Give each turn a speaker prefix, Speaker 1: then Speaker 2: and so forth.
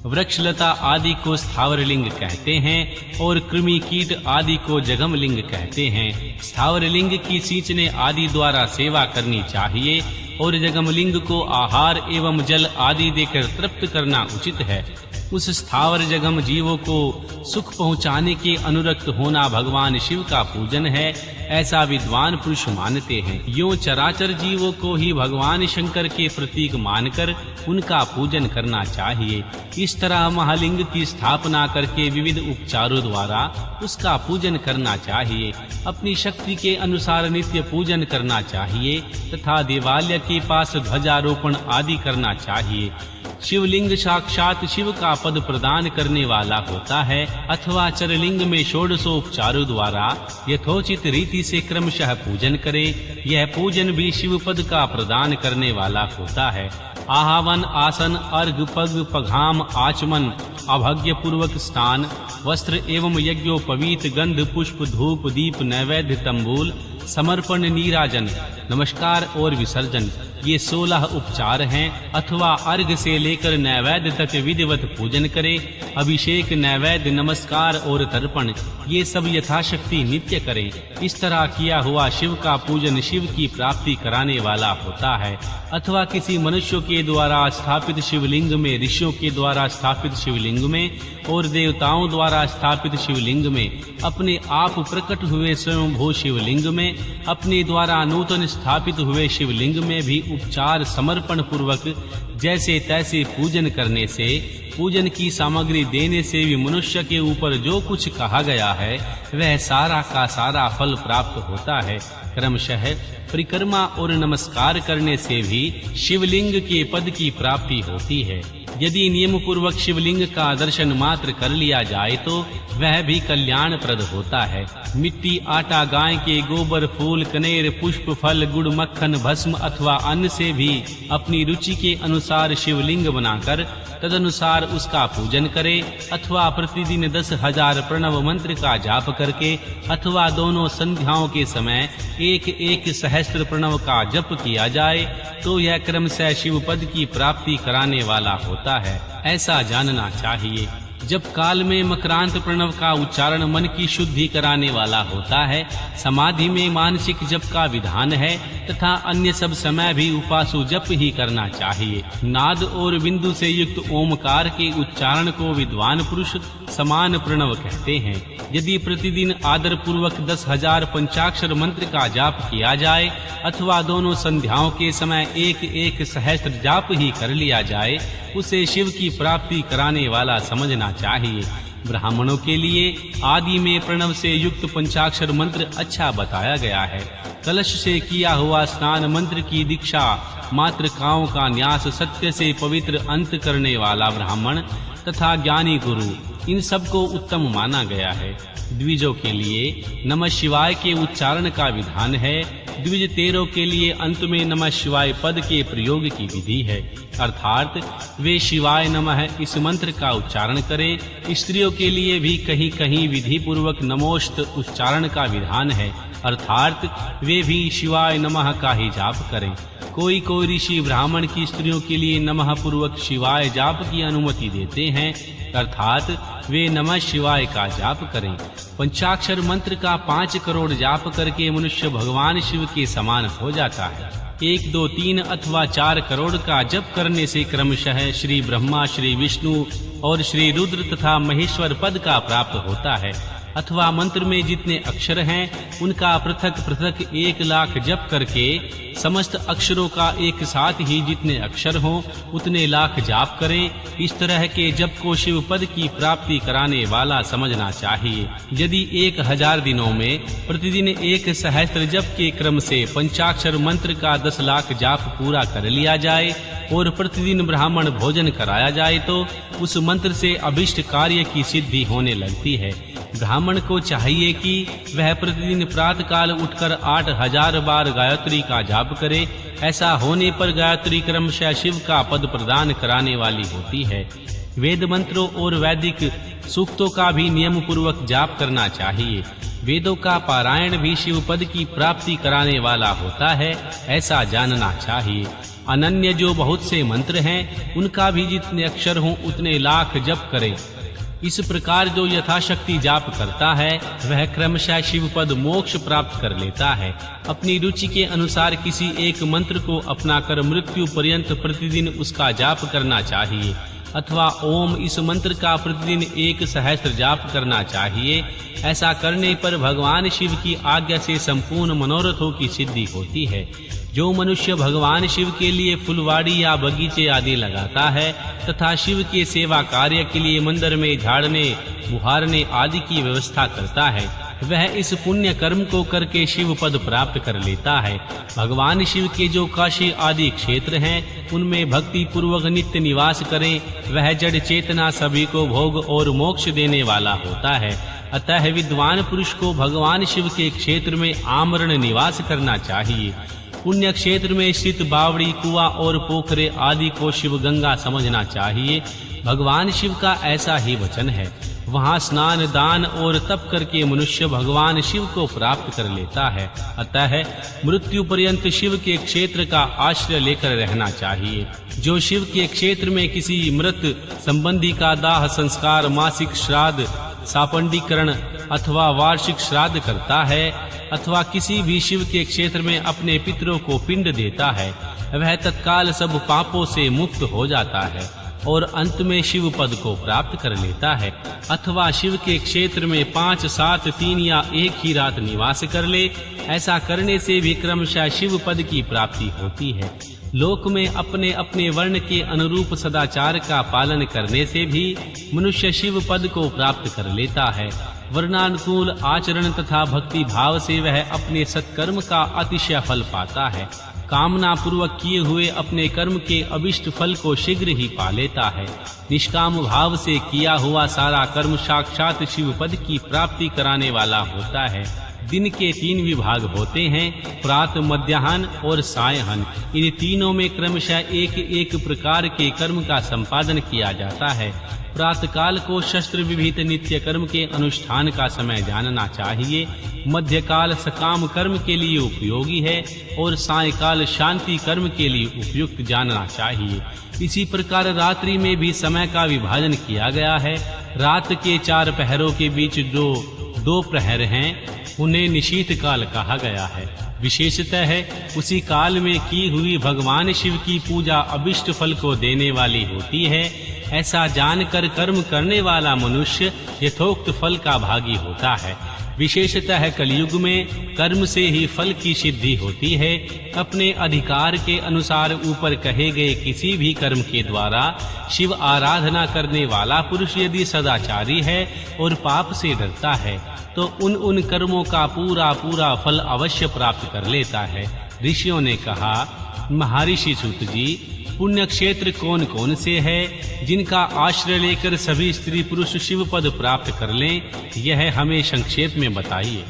Speaker 1: वृक्षलता आदि को स्थावर लिंग कहते हैं और कृमि कीट आदि को जगम लिंग कहते हैं। स्थावर लिंग की सींचने आदि द्वारा सेवा करनी चाहिए और जगम लिंग को आहार एवं जल आदि देकर तृप्त करना उचित है। उस स्थावर जगम जीवों को सुख पहुंचाने के अनुरक्त होना भगवान शिव का पूजन है, ऐसा विद्वान पुरुष मानते हैं। यूं चराचर जीवों को ही भगवान शंकर के प्रतीक मानकर उनका पूजन करना चाहिए। इस तरह महालिंग की स्थापना करके विविध उपचारों द्वारा उसका पूजन करना चाहिए। अपनी शक्ति के अनुसार नित्य पूजन करना चाहिए तथा देवालय के पास ध्वजारोपण आदि करना चाहिए। शिवलिंग साक्षात शिव का पद प्रदान करने वाला होता है अथवा चरलिंग में षोडशोपचारों द्वारा यथोचित रीति से क्रमशः पूजन करे। यह पूजन भी शिव पद का प्रदान करने वाला होता है। आहावन, आसन, अर्घ, पग, पघाम, आचमन, अभज्ञ पूर्वक स्नान, वस्त्र एवं यज्ञोपवीत, गंध, पुष्प, धूप, दीप, नैवेद्य, तंबूल, समर्पण, नीराजन, नमस्कार और विसर्जन, ये 16 उपचार हैं। अथवा अर्घ से लेकर नैवेद्य तक विधिवत पूजन करे। अभिषेक, नैवेद्य, नमस्कार और तर्पण, ये सब यथाशक्ति नित्य करें। इस तरह किया हुआ शिव का पूजन शिव की प्राप्ति कराने वाला होता है। अथवा किसी मनुष्य के द्वारा स्थापित शिवलिंग में, ऋषियों के द्वारा स्थापित शिवलिंग में और देवताओं द्वारा स्थापित शिवलिंग में, अपने आप प्रकट हुए स्वयंभू शिवलिंग में, अपने द्वारा नूतन स्थापित हुए शिवलिंग में भी उपचार समर्पण पूर्वक जैसे तैसे पूजन करने से, पूजन की सामग्री देने से भी मनुष्य के ऊपर जो कुछ कहा गया है वह सारा का सारा फल प्राप्त होता है। क्रमशः परिक्रमा और नमस्कार करने से भी शिवलिंग के पद की प्राप्ति होती है। यदि नियम पूर्वक शिवलिंग का दर्शन मात्र कर लिया जाए तो वह भी कल्याणप्रद होता है। मिट्टी, आटा, गाय के गोबर, फूल, कनेर, पुष्प, फल, गुड़, मक्खन, भस्म अथवा अन्न से भी अपनी रुचि के अनुसार शिवलिंग बनाकर तदनुसार उसका पूजन करे। अथवा प्रतिदिन 10,000 प्रणव मंत्र का जाप करके अथवा दोनों संध्याओं के समय एक सहस्त्र प्रणव का जप किया जाए तो यह क्रमशः शिव पद की प्राप्ति कराने वाला होता है, ऐसा जानना चाहिए। जब काल में मकरांत प्रणव का उच्चारण मन की शुद्धि कराने वाला होता है, समाधि में मानसिक जप का विधान है तथा अन्य सब समय भी उपासु जप ही करना चाहिए। नाद और बिंदु से युक्त ओमकार के उच्चारण को विद्वान पुरुष समान प्रणव कहते हैं। यदि प्रतिदिन आदर पूर्वक 10,000 पंचाक्षर मंत्र का जाप किया जाए अथवा दोनों संध्याओं के समय एक सहस्त्र जाप ही कर लिया जाए, उसे शिव की प्राप्ति कराने वाला समझना चाहिए। ब्राह्मणों के लिए आदि में प्रणव से युक्त पंचाक्षर मंत्र अच्छा बताया गया है। कलश से किया हुआ स्नान, मंत्र की दीक्षा, मातृकाओं का न्यास, सत्य से पवित्र अंत करने वाला ब्राह्मण तथा ज्ञानी गुरु, इन सब को उत्तम माना गया है। द्विजों के लिए नमः शिवाय के उच्चारण का विधान है। द्विज 13 के लिए अंत में नमः शिवाय पद के प्रयोग की विधि है, अर्थात वे शिवाय नमः इस मंत्र का उच्चारण करें। स्त्रियों के लिए भी कहीं कहीं विधि पूर्वक नमोस्त उच्चारण का विधान है, अर्थात वे भी शिवाय नमः का ही जाप करें। कोई ऋषि ब्राह्मण की स्त्रियों के लिए नमः पूर्वक शिवाय जाप की अनुमति देते हैं, अर्थात वे नमः शिवाय का जाप करें। पंचाक्षर मंत्र का 5 करोड़ जाप करके मनुष्य भगवान शिव के समान हो जाता है। 1, 2, 3 अथवा 4 करोड़ का जप करने से क्रमशः श्री ब्रह्मा, श्री विष्णु और श्री रुद्र तथा महेश्वर पद का प्राप्त होता है। अथवा मंत्र में जितने अक्षर हैं उनका पृथक पृथक 1 लाख जप करके समस्त अक्षरों का एक साथ ही जितने अक्षर हों उतने लाख जाप करें। इस तरह के जप को शिव पद की प्राप्ति कराने वाला समझना चाहिए। यदि 1000 दिनों में प्रतिदिन 1 सहस्त्र जप के क्रम से पंचाक्षर मंत्र का 10 लाख जाप पूरा कर लिया जाए और प्रतिदिन ब्राह्मण भोजन कराया जाए तो उस मंत्र से अभिष्ट कार्य की सिद्धि होने लगती है। ब्राह्मण को चाहिए कि वह प्रतिदिन प्रातःकाल उठकर 8000 बार गायत्री का जाप करे। ऐसा होने पर गायत्री क्रमशः शिव का पद प्रदान कराने वाली होती है। वेद मंत्रों और वैदिक सूक्तों का भी नियम पूर्वक जाप करना चाहिए। वेदों का पारायण भी शिव पद की प्राप्ति कराने वाला होता है, ऐसा जानना चाहिए। अनन्य जो बहुत से मंत्र हैं, उनका भी जितने अक्षर हों उतने लाख जप करें। इस प्रकार जो यथाशक्ति जाप करता है, वह क्रमशः शिव पद मोक्ष प्राप्त कर लेता है। अपनी रुचि के अनुसार किसी एक मंत्र को अपनाकर मृत्यु पर्यंत प्रतिदिन उसका जाप करना चाहिए, अथवा ओम इस मंत्र का प्रतिदिन 1 सहस्त्र जाप करना चाहिए। ऐसा करने पर भगवान शिव की आज्ञा से संपूर्ण मनोरथों की सिद्धि होती है। जो मनुष्य भगवान शिव के लिए फुलवाड़ी या बगीचे आदि लगाता है तथा शिव के सेवा कार्य के लिए मंदिर में झाड़ने, बुहारने आदि की व्यवस्था करता है, वह इस पुण्य कर्म को करके शिव पद प्राप्त कर लेता है। भगवान शिव के जो काशी आदि क्षेत्र हैं, उनमें भक्ति पूर्वक नित्य निवास करें। वह जड़ चेतना सभी को भोग और मोक्ष देने वाला होता है। अतः विद्वान पुरुष को भगवान शिव के क्षेत्र में आमरण निवास करना चाहिए। पुण्य क्षेत्र में स्थित बावड़ी, कुआं और पोखरे आदि को शिव गंगा समझना चाहिए। भगवान शिव का ऐसा ही वचन है। वहाँ स्नान, दान और तप करके मनुष्य भगवान शिव को प्राप्त कर लेता है। अतः मृत्यु पर्यंत शिव के क्षेत्र का आश्रय लेकर रहना चाहिए। जो शिव के क्षेत्र में किसी मृत संबंधी का दाह संस्कार, मासिक श्राद्ध, सापंडीकरण अथवा वार्षिक श्राद्ध करता है, अथवा किसी भी शिव के क्षेत्र में अपने पितरों को पिंड देता है, वह तत्काल सब पापों से मुक्त हो जाता है और अंत में शिव पद को प्राप्त कर लेता है। अथवा शिव के क्षेत्र में 5, 7, 3 या 1 ही रात निवास कर ले। ऐसा करने से भी क्रमशः शिव पद की प्राप्ति होती है। लोक में अपने अपने वर्ण के अनुरूप सदाचार का पालन करने से भी मनुष्य शिव पद को प्राप्त कर लेता है। वर्णानुकूल आचरण तथा भक्ति भाव से वह अपने सत्कर्म का अतिशय फल पाता है। कामना पूर्वक किए हुए अपने कर्म के अभिष्ट फल को शीघ्र ही पा लेता है। निष्काम भाव से किया हुआ सारा कर्म साक्षात शिव पद की प्राप्ति कराने वाला होता है। दिन के 3 विभाग होते हैं, प्रातः, मध्याह्न और सायंहन। इन तीनों में क्रमशः एक एक प्रकार के कर्म का संपादन किया जाता है। प्रातः काल को शस्त्र विहित नित्य कर्म के अनुष्ठान का समय जानना चाहिए। मध्य काल सकाम कर्म के लिए उपयोगी है और सायंकाल शांति कर्म के लिए उपयुक्त जानना चाहिए। इसी प्रकार रात्रि में भी समय का विभाजन किया गया है। रात के 4 पहरों के बीच जो 2 प्रहर हैं, उन्हें निशीथ काल कहा गया है। विशेषतः है उसी काल में की हुई भगवान शिव की पूजा अभिष्ट फल को देने वाली होती है। ऐसा जानकर कर्म करने वाला मनुष्य यथोक्त फल का भागी होता है। विशेषतः कलयुग में कर्म से ही फल की सिद्धि होती है। अपने अधिकार के अनुसार ऊपर कहे गए किसी भी कर्म के द्वारा शिव आराधना करने वाला पुरुष यदि सदाचारी है और पाप से डरता है, तो उन कर्मों का पूरा फल अवश्य प्राप्त कर लेता है। ऋषियों ने कहा, महर्षि सूत जी, पुण्य क्षेत्र कौन कौन से है जिनका आश्रय लेकर सभी स्त्री पुरुष शिव पद प्राप्त कर लें, यह हमें संक्षेप में बताइए।